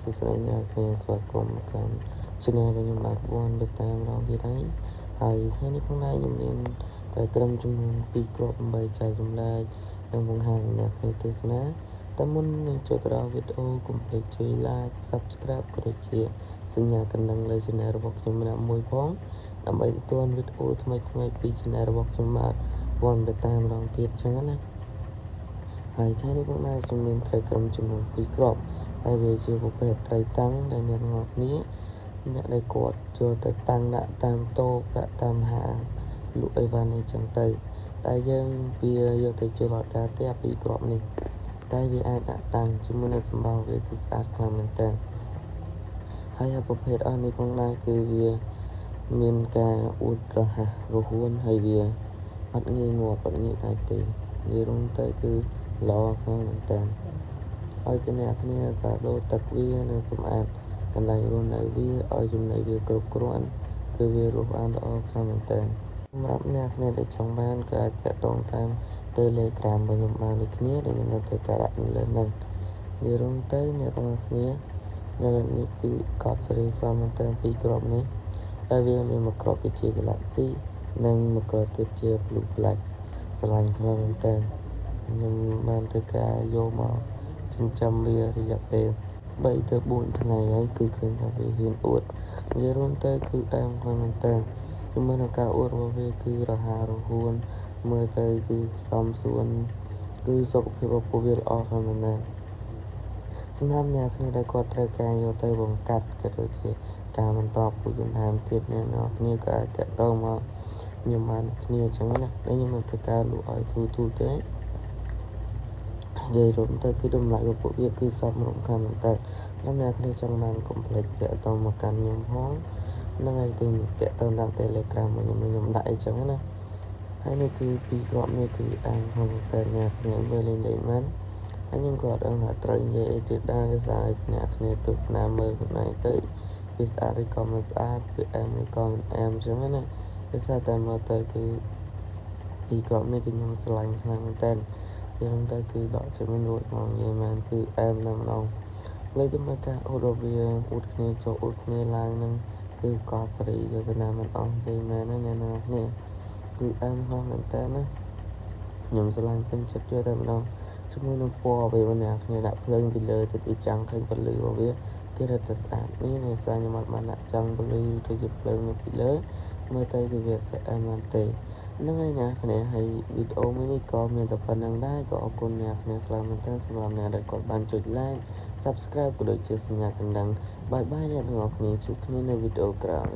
សួស្តីអ្នកគ្នាស្វាគមន៍កាន់ Channel របស់ខ្ញុំបាទវ៉ាន់ទៅតាមម្ដងទៀតហើយថ្ងៃនេះផងដែរខ្ញុំមានតែក្រុមចំនួន2គ្រាប់ដើម្បីចែករំលែកនិងបង្ហាញអ្នកគ្នាទស្សនាតែមុននឹងចូលទៅដល់វីដេអូកុំភ្លេចជួយ Like Subscribe ក៏ដូចជាសញ្ញាកណ្ដឹងលើ Channel របស់ខ្ញុំម្នាក់មួយផងដើម្បីទទួលវីដេអូថ្មីៗពី Channel របស់ខ្ញុំបាទវ៉ាន់ទៅតាមម្ដងទៀតចឹងណាហើយថ្ងៃនេះផងដែរខ្ញុំមានត្រីក្រុមចំនួន2គ្រាប់ហើយវាជាប្រភេទត្រីតាំងដែលអ្នកទាំងអស់គ្នាអ្នកដែលគាត់ចូលទៅតាំងដាក់តាមតូបដាក់តាមហាងលក់អីវ៉ាន់នេះចឹងទៅតែយើងវាយកទៅចូលដល់ការទេ2គ្រាប់នេះតែវាអាចដាក់តាំងជាមួយនឹងសម្បល់វាគឺស្អាតខ្លាំងមែនតើហើយប្រភេទអស់នេះផងដែរគឺវាមានការអួតរហ័សរហួនហើយវាអត់ងាយងាប់អត់ងាយដាច់ទេវារងទៅគឺល្អខ្លាំងមែនតើឲ្យតែអ្នកគ្នាសាដូរទឹកវានិងសម្អាតកន្លែងរស់នៅវាឲ្យចំណីវាគ្រប់គ្រាន់គឺវារស់បានល្អខ្លាំងមែនតើសម្រាប់អ្នកគ្នាដែលចង់បានក៏អាចតាក់ទងតាម Telegram របស់ខ្ញុំបានដូចគ្នាដែលខ្ញុំនៅតែការដាក់នៅលើហ្នឹងនិយាយរួមទៅអ្នកទាំងអស់គ្នានៅនេះគឺកប់សេរីខ្លាំងមែនតើ2គ្រាប់នេះហើយវាមានមួយគ្រាប់គឺជា Galaxy និងមួយគ្រាប់ទៀតជា Blue Black ស្រឡាញ់ខ្លាំងមែនតើខ្ញុំបានធ្វើការយកមកចិញ្ចឹមវារយៈពេល3ទៅ4ថ្ងៃហើយគឺឃើញថាវាហ៊ានអួតនិយាយរួមទៅគឺអែមខ្លាំងមែនតើជាមួយនឹងការអួតរបស់វាគឺរហ័សរហួនមើលទៅគឺសមសួនគឺសុខភាពរបស់វាល្អខ្លាំងមែនតើសម្រាប់អ្នកគ្នាដែលគាត់ត្រូវការយកទៅបង្កាត់ក៏ដូចជាការបន្តពូជបន្ថែមទៀតអ្នកនរគ្នាក៏អាចតាក់ទងមកខ្ញុំបានគ្នាអញ្ចឹងណាដែលខ្ញុំនឹងធ្វើការលក់ឲ្យទូទេនិយាយរួមទៅគឺតម្លៃរបស់ពួកវាគឺសមរម្យខ្លាំងមែនតើតាមអ្នកគ្នាចង់បានកុំភ្លេចតាក់ទងមកកាន់ខ្ញុំផងហ្នឹងហើយដូចតាក់ទងតាម Telegram របស់ខ្ញុំដាក់អីចឹងណាហើយនេះគឺ2គ្រាប់នេះគឺអានផងតែអ្នកគ្នាមើលលេងបានហើយខ្ញុំក៏អត់ដឹងថាត្រូវនិយាយអីទៀតដែរដោយសារអ្នកគ្នាទស្សនាមើលខ្លួនឯងទៅវាស្អាតឬក៏មិនស្អាតវាអែមឬក៏មិនអែមចឹងណាដោយសារតែមើលទៅគឺ2គ្រាប់នេះគឺខ្ញុំស្រឡាញ់ខ្លាំងមែនតើយើងទៅគឺដកជាមួយរួចមកនិយាយមែនគឺអែមតែម្ដងលើទៅមើលការអ៊ុតរបស់វាអ៊ុតគ្នាចូលអ៊ុតគ្នាឡើងនឹងគឺកត់សេរីយកទៅណាមិនអស់និយាយមែនណាអ្នកនរគ្នាគឺអែមខ្លាំងមែនតើណាខ្ញុំស្រឡាញ់ពេញចិត្តយកតែម្ដងជាមួយនឹងពណ៌វាអ្នកគ្នាដាក់ភ្លើងពីលើទៅវាចាំងឃើញពលឺរបស់វាគឺរត់ទៅស្អាតនេះនៅសារខ្ញុំអត់បានដាក់ចាំងពលឺទៅជាភ្លើងនៅពីលើមើលទៅគឺវាស្អាតមែនទេហ្នឹងហើយអ្នកគ្នាហើយវីដេអូមួយនេះក៏មានតែប៉ុណ្្នឹងដែរក៏អរគុណអ្នកគ្នាខ្លាំងមែនទែនសម្រាប់អ្នកដែលគាត់បានចុច Like Subscribe ក៏ដូចជាសញ្ញាកណ្ដឹងបាយអ្នកទាំងអស់គ្នាជួបគ្នានៅវីដេអូក្រោយ